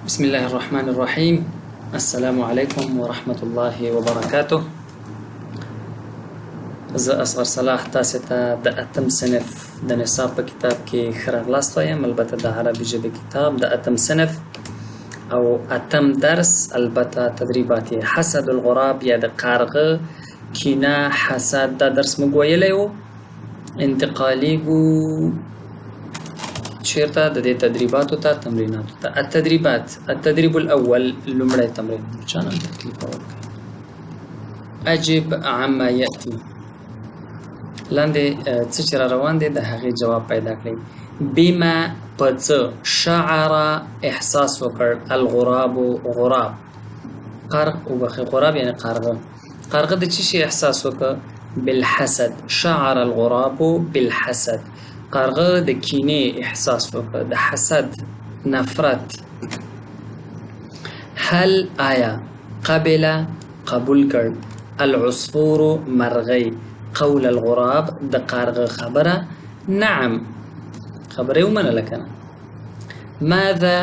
بسم الله الرحمن الرحيم. السلام عليكم ورحمة الله وبركاته. زه اصغر صلاح تاسو ته د اتم صنف د نصاب په کتاب کې ښه راغلاست وایم. البته د عربي ژبې کتاب د اتم صنف او اتم درس، البته تدریبات حسد الغراب یا د قارغه کینه حسد دا درس موږ ویلی و. انتقالي ګو چیرته د دې تدریباتو ته تمریناتو ته. التدريب الاول لومړی تمرین چانه تکلیف ورکړي. اجب عما ياتي، لاندې څه چې را روان دي د هغې جواب پیدا کړئ. بما په څه شعر احساس وکړ الغراب غراب غراب یعنی قارغه. قارغه د څه شي احساس وکړ؟ بالحسد. شعر الغراب بالحسد، قارغه د کینې احساس وکړ، د حسد نفرت. هل آیا قبل قبول کړ العصفور مرغی قول الغراب د قارغه خبره؟ نعم خبره ومنله کنه. ماذا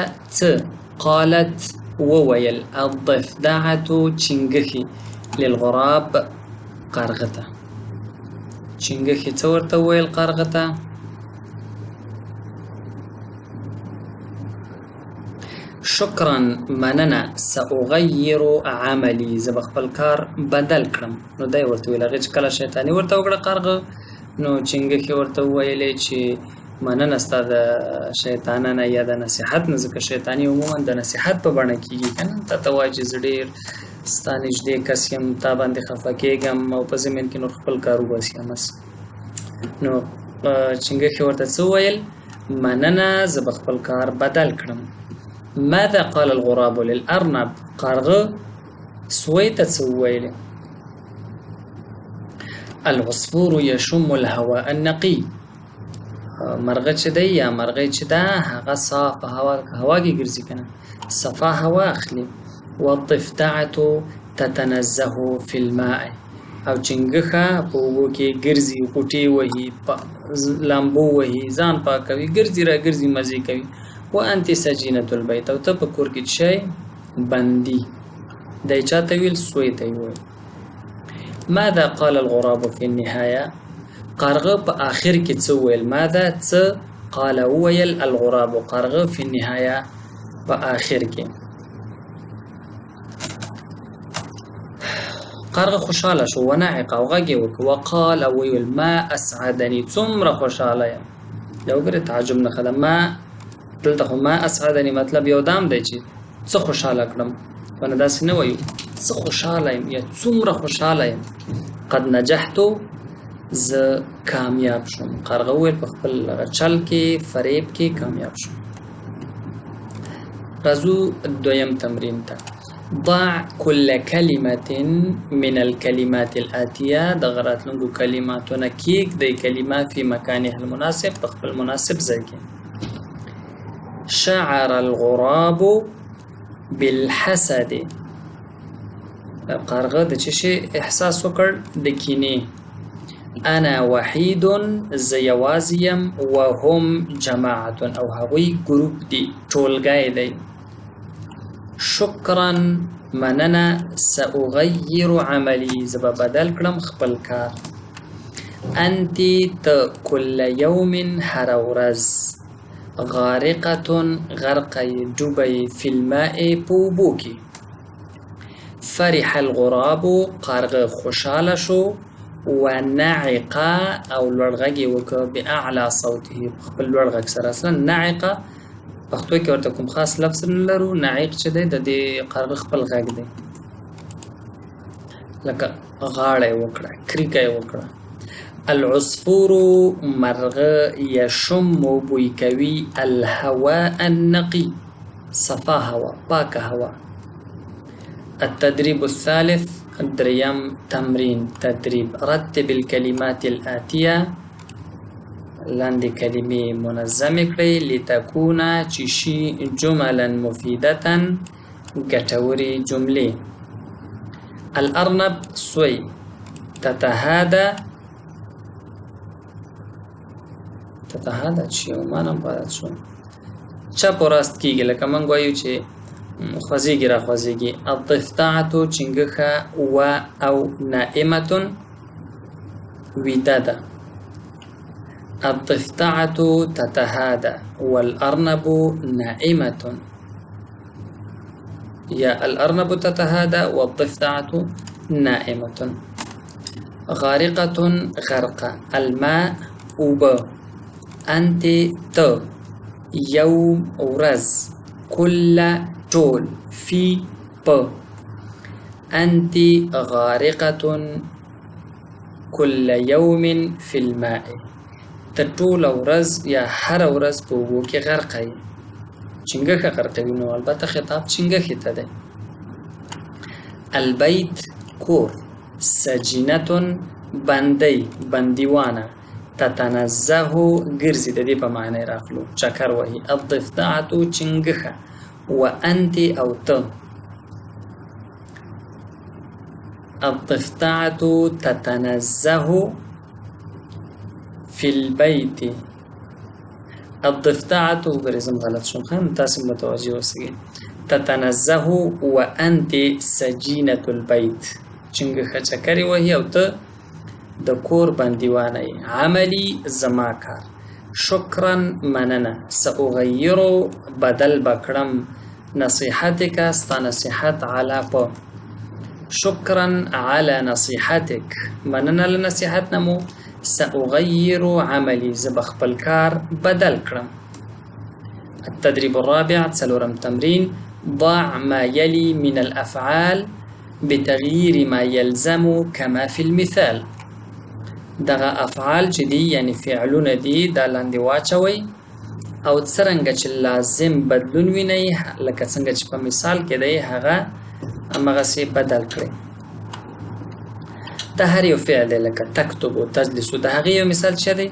قالت وویل الضفدعة چنګخي للغراب قارغه ته. چنګخي څه ورته وویل قارغه ته؟ شکرا مننه سأغیر عملی، زه به خپل کار بدل کړم. نو دی ورته ویل هغې چې کله شیطاني ورته وکړه قارغه، نو چنګښې ورته وویلې چې مننه ستا د شیطانه یا د نصیحت نه، ځکه شیطاني عموما د نصیحت په بڼه کېږي که نه. تا ته وایي چې زه ډېر ستا نږدې کس یم، تا باندې خفه کېږم او په ضمن کې نور خپل کار وباسیم. نو چنګښې ورته څه وویل؟ مننه زه به خپل کار بدل کړم. ماذا قال الغراب للأرنب؟ قارغه سوی ته څه وویلې؟ العصفور يشم الهواء النقي، مرغه چې دی یا مرغۍ چې ده هغه صاف هوا کې ګرځي که نه، صفا هوا اخلي. والضفدعة تتنزه في الماء، او چنګښه په اوبو کې ګرځي، غوټې وهي، لامبو وهي، ځان پاکوي، ګرځي را ګرځي مزې کوي. وانت سجینة البیت، او ته په کور کې شی بندي. دی چا ته ویل؟ سوی ته ویل. ماذا قال الغراب في النهايه؟ قارغه په آخر کې څه ویل؟ ماذا څه قال ویل الغراب قارغه في النهايه په آخر کې. قارغه خوشحاله شو، ونعق او غږ یې وکړ، وقال ویل ما اسعدني، څومره خوشحاله یم. یو ګره تعجب نه خده. ما دلته خو ما اسعدني مطلب یو دام دی چې څه خوشحاله کړم، ونه داسې نه وایو څه خوشحاله یم یا څومره خوشحاله یم. قد نجحتو، زه کامیاب شوم. قارغه وویل په خپل چل کې فریب کې کامیاب شوم. راځو دویم تمرین ته. ضع كل كلمة من الكلمات الآتية، دغه راتلونکو کلماتونه کېږدئ کلمات فی مکانها المناسب، په خپل مناسب ځای کې. شعر الغراب بالحسد، قارغه د څه شي احساس وکړ؟ د کینې. انا وحید، زه یوازې یم، وهم جماعة، او هغوی ګروپ دي، ټولګی دی. شکرا مننه سأغیر عملی، زه به بدل کړم خپل کار. انت ته کل یوم هره ورځ، غارقة غرقی ډوبی فی الماء په اوبو کې. فرح الغراب، قارغه خوشحاله شو، ونعق او لوړ غږ یې وکړ، باعلی صوته خپل لوړ غږ سره. اصلا نعق پښتو کې ورته کوم خاص لفظ نه لرو، نعق چې دی د دې قارغه خپل غږ دی، لکه غاړه یې وکړه، کریکه یې وکړه. العصفور مرغه یشم بوی کوي الهواء النقي، صفا هوا، پاکه هوا. التدريب الثالث، دریم تمرین تدریب. رتب الكلمات الآتیه، لاندې کلمې منظم کړئ. لتكون چې شي جملا مفیدة، ګټورې جملې. الارنب سوی، تتهادى چې یو معنی پاتې شو. چپ او راست کېږي، لکه موږ وایو چې خوځېږي را خوځېږي. الضفدعة چنګښه و او نائمة ویده ده. الضفدعة تتهادى والأرنب نائمة یا الأرنب تتهادى والضفدعة نائمة. غارقة غرقة الماء اوبه انت ته یوم ورځ کل ټول فی په انت غارقة کل یوم فی الماء ته ټوله ورځ یا هره ورځ په اوبو کې غرقه یې. چنګښه غرقوي نو البته خطاب چنګښې ته دی. البیت کور. سجینة بندی بندیوانه. تتنزه ګرځي د دې په معنی راخلو چکر وهي. الضفدعة چنګښه و انت او ته. الضفدعة تتنزه في البيت. الضفدعة وګرځم غلط شوم خان تاسو متوجه اوسئ. تتنزه وانت سجینة البيت چنګښه چکرې وهي او ته د کور بندیوانه یې. عملی زما کار. شکرا مننه. سأغیرو بدل بکړم. نصیحتک ستا نصیحت علی په. شکرا علی نصیحتک مننه له نصیحت نمو. سأغير عملي زب خپل کار بدل کړم. التدريب الرابع څلورم تمرين. ضع ما يلي من الأفعال بتغيير ما يلزم كما في المثال. دغه افعال چې دي یعنی فعلونه دي دا لاندې واچوي او څرنګه چې لازم بدلون ویني لکه څنګه چې په مثال کې دی هغه همغسې بدل کړئ. د هر یو فعل دی لکه تکتب و تجلس د هغې یو مثال چې دی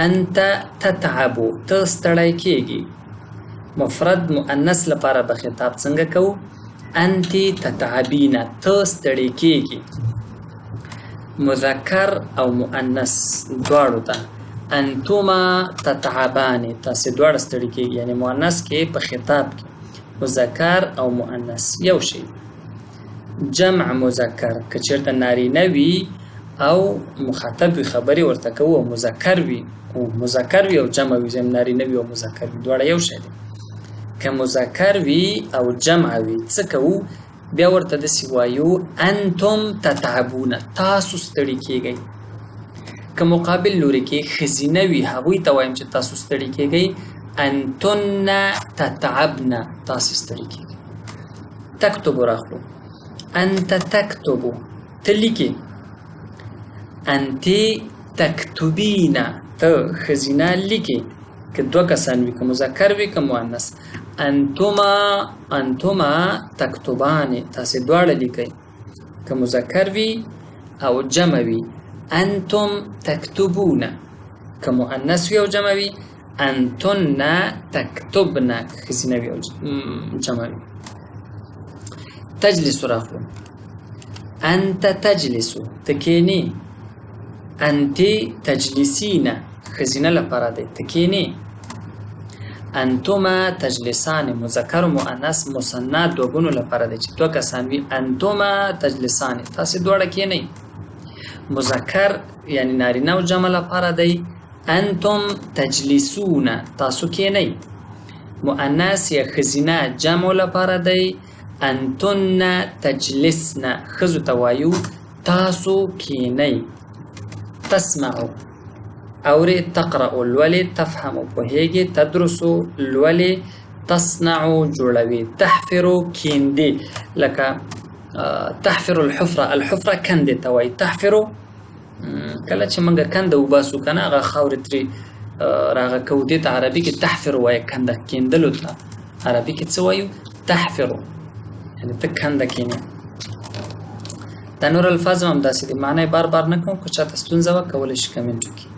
انت تتعب ته ستړی کېږي. مفرد مؤنث لپاره به خطاب څنګه کوو؟ انت تتعبین ته ستړی کېږي. مذکر او مؤنث دواړو ته انتما تتعبان تاسې دواړه ستړي کېږي. یعنی مؤنث کې په خطاب کې مذکر او مؤنث یو شی. جمع مذکر که چېرته نارینه وي او مخاطب وي خبرې ورته کوو او مذکر وي او جمع وي نارینه وي او مذکر وي دواړه یو شی دی. که مذکر وي او جمع وي څه کوو؟ بیا ورته داسې وایو انتم تتعبون تاسو ستړي کېږئ. که مقابل لوري کې ښځینه وي هغوی ته وایم چې تاسو ستړي کېږئ انتن تتعبن تاسو ستړي کېږئ. تکتب راخلو. انت تكتب تلیکی. انت تكتبین ته ښځینه لیکي که دوه کسان وي که مذکر وي که مؤنث. انتما تكتبان تاسې دواړه لیکئ که مذکر وي او جمع وي. انتم تكتبون که مؤنث وي او جمع وي. انتن تكتبن ښځینه وي او جمع وي. تجلس راخلو. انت تجلس تکینی. انت تجلسین ښځینه لپاره دی تکینی. انتما تجلسان مذکر و مؤنث مثنی دوه ګونو لپاره دی چې دوه کسان وي. انتما تجلسان تاسې دواړه کینئ. مذکر یعنی نارینه او جمع لپاره دی انتم تجلسون تاسو کینئ. مؤنث یا ښځینه جمع لپاره دی انتن تجلسن ښځو ته وایو تاسو کینئ. تسمعو اورې. تقرأو لولې. تفهمو پوهیږي. تدرسو لولې. تصنعو جوړوي. تحفرو کیندې لکه تحفر الحفره. الحفره کندې ته وایي. تحفرو کله چې موږ کنده وباسو که نه هغه خاورې ترې راغکو دې ته عربي کې تحفر وایي. کنده کیندلو ته عربي کې څه وایو؟ تحفرو یعنی ته کنده کینې. دا نور الفاظ هم همداسې دي معنی بار بار نه کوم. که چاته ستونزه وه کولی شي کمنټ وکړي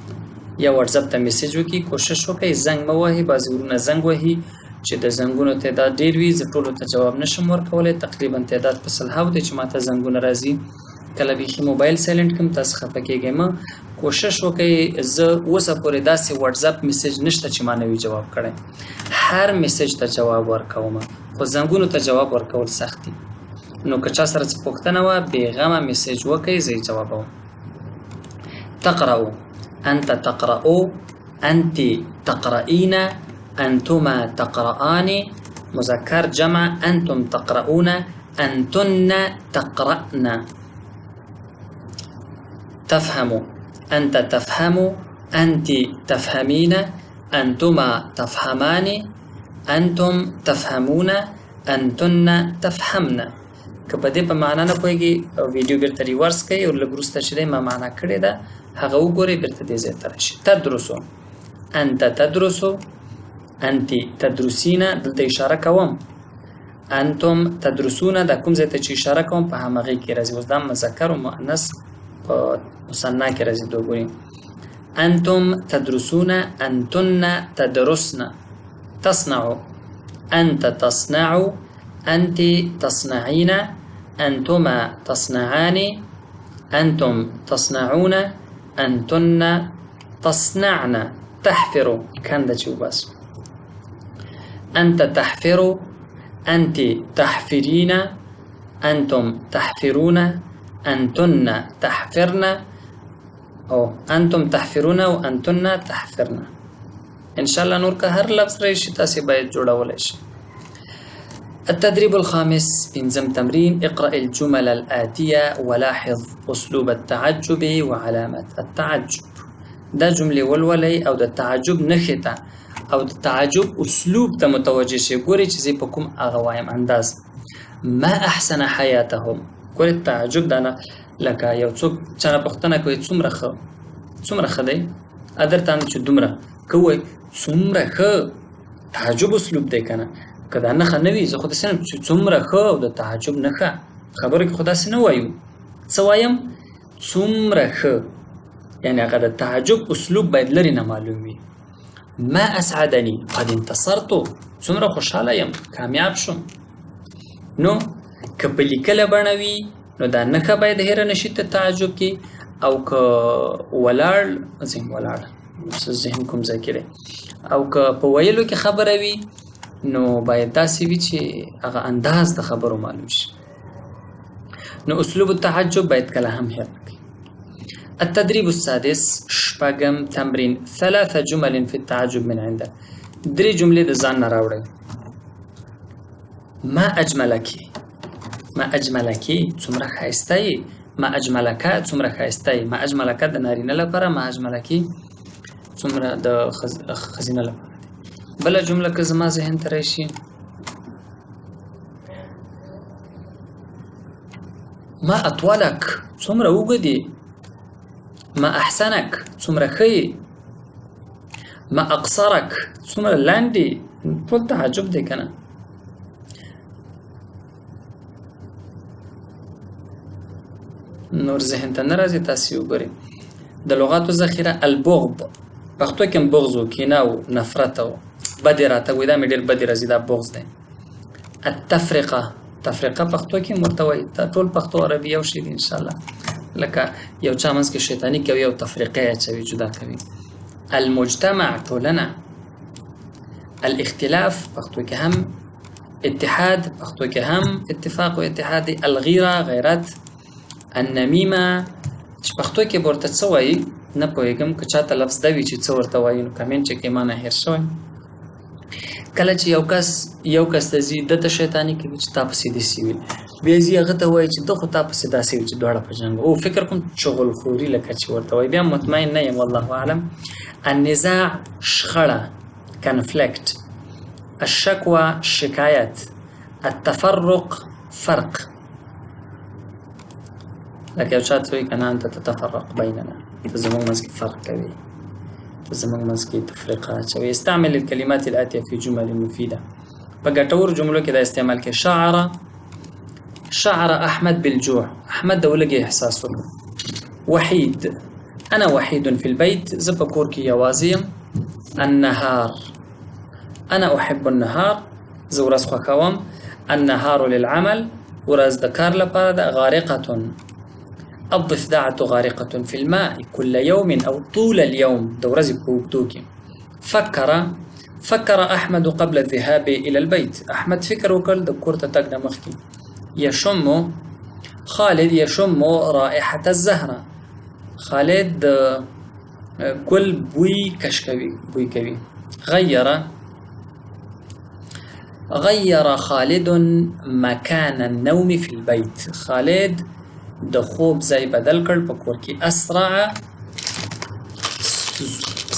یا واتساپ ته میسیج وکړي. کوشش وکړئ زنګ مه وهئ. بعضې ورونه زنګ وهي چې د زنګونو تعداد ډېر وي زه ټولو ته جواب نشم ورکولی. تقریبا تعداد په سلهاو دی چې ماته زنګونه راځي. کله بیخي موبایل سایلنټ کړم تاسو خفه کېږئ مه کوشش وکړئ زه اوسه پورې داسې واتساپ میسج نشته چې ما نه وي جواب کړی هر میسج ته جواب ورکوم خو زنګونو ته جواب ورکول سخت دي نو که چا سره څه پوښتنه وه بېغمه میسج وکړئ زه یې جوابوم تقرأو أنت تقرأ أنت تقرأين أنتما تقرآن مذكر جمع أنتم تقرؤون أنتن تقرأن تفهم أنت تفهم أنت تفهمين أنتما تفهمان أنتم تفهمون أنتن تفهمن که په دې په معنا نه پوهېږي ویډیو بیرته ریورس کوي او لږ وروسته چې دی ما معنا کړې ده هغه وګورئ بیرته دې ځای ته راشي تدرسو أنت تدرسو أنت تدرسين دلته اشاره کوم أنتم تدرسون دا کوم ځای ته چې اشاره کوم په همغې کې راځي اوس دا مذکر او مؤنث په مثنا کې راځي دوه ګورئ أنتم تدرسون أنتن تدرسن تصنع أنت تصنع أنت تصنعين أنتما تصنعان أنتم تصنعون أنتن تصنعن تحفر كان دا شو بس أنت تحفر أنت تحفرين أنتم تحفرون أنتن تحفرن أو أنتم تحفرون وأنتن تحفرن إن شاء الله نور که هر لفظ رئيشي تاسي باید جوړولی شي التدريب الخامس بنزم تمرين اقرأ الجمل الآتية ولاحظ أسلوب التعجب وعلامة التعجب دا جملة ولولي أو دا تعجب نخطة أو دا تعجب أسلوب تا متوجه شي ګوري چې زه په کوم هغه وایم انداز ما أحسن حياتهم ګوري تعجب دا نه لکه یو څوک چا پوښتنه کوي څومره ښه دی ادر ته چې دومره کوي څومره ښه تعجب اسلوب دی کنه که دا نښه نه وي زه خو داسې نه چې څومره ښه او د تعجب نښه خبرو کې خو داسې نه وایو څه وایم څومره ښه یعنې هغه د تعجب اسلوب باید لرې نه معلوم وي ما اسعدني قد انتصرتو څومره خوشحاله یم کامیاب شم نو که په لیکله بڼه وي نو دا نښه باید هېره نه شي ته تعجب کې او که ولاړ ذهن کوم ځای کې دی او که په ویلو کې خبره وي نو باید داسې وي چې هغه انداز د خبرو معلوم شي نو اسلوب التعجب باید کله هم هېر نه کړي التدريب السادس شپږم تمرين 3 جمل في التعجب من عندك 3 جملې د ځان نه راوړئ ما اجملك څومره ښایسته یې ما اجملک څومره ښایسته یې ما اجملک د نارینه لپاره ما اجملک څومره د ښځینه لپاره بله جمله که زما ذهن ته راشي ما اطولک څومره اوږد یې ما احسنک څومره ښه یې ما اقصرک څومره لنډ یې ټول تعجب دی که نه نور ذهن ته نه راځي تاسې وګورئ د لغاتو ذخیره البغض پښتو کې هم بغض و کینه و نفرت و بدې راته وایي دا مې ډېر بدې راځي دا بغض دی التفرقه پښتو کې هم ورته وایي دا ټول پښتو عربي یو شی دی انشاءالله لکه یو چا منځ کې شیطاني کوي او تفریقه یې اچوي جدا کوي المجتمع ټولنه الاختلاف پښتو کې هم اتحاد پښتو کې هم اتفاق و اتحاد الغیره غیرت النمیمه چې پښتو کې به ورته څه وایي نه پوهېږم که چاته لفظ دا وي چې څه ورته وایي نو کمنټ چې کې ما نه هېر شوی کله چې یو کس ته ځي ده ته شیطاني کوي چې تا پسې داسې وي بیا ځي هغه ته وایي چې ده خو تا پسې داسې وي چې دواړه په جنګ او فکر کوم چغلخوري لکه چې ورته وایي بیا مطمئن نه یم والله اعلم النزاع شخړه کنفلیکت الشکوه شکایت التفرق فرق لکه یو چا ته وایي که نه انت تتفرق بیننا ته زموږ منځ کې فرق کوي زموږ منځ کې تفریقه اچوي استعمل الكلمات الآتية في جمل مفيدة په ګټورو جملو کې دا استعمال کې شعر احمد بالجوع احمد د ولږې احساس وکړ وحید انا وحید في البيت زه په کور کې یوازې یم النهار انا احب النهار زه ورځ خوښوم النهار للعمل ورځ د کار لپاره ده غارقة الضفدعة غارقة في الماء كل يوم أو طول اليوم. د ورځې په اوږدو کې. فکر احمد قبل الذهاب إلى البيت. احمد فکر وکړ د کور ته تګ نه مخکې. يشم خالد يشم رائحة الزهرة. خالد ګل بوی کش کوي، بوی کوي. غير خالد مكان النوم في البيت. خالد د خوب ځای بدل کړ په کور کې. اسرع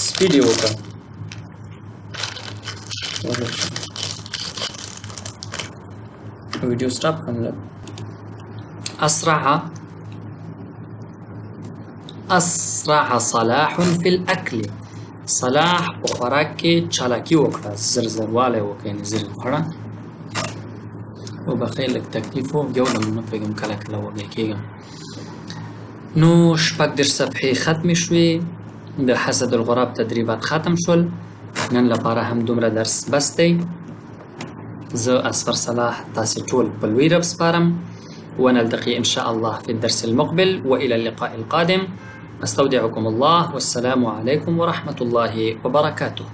سپیډ یې وکړ. ویډیو سټاپ کړم. اسرع صلاح في الاكل. صلاح په خوراک کې چالاکي وکړه، زروالی وکړه، یعنې زر خوړه. وبخښئ لږ تکلیف و، یو ډول نه پوهېږم کله کله وږی کېږم. نو 36 صفحې ختمې شوې. د حسد الغراب تدریبات ختم شول. نن لپاره هم دومره درس بس دی. زه اصفر صلاح تاسې ټول په لوی رب سپارم. ونلتقي إن شاء الله في الدرس المقبل، وإلى اللقاء القادم. أستودعكم الله، والسلام عليكم ورحمة الله وبركاته.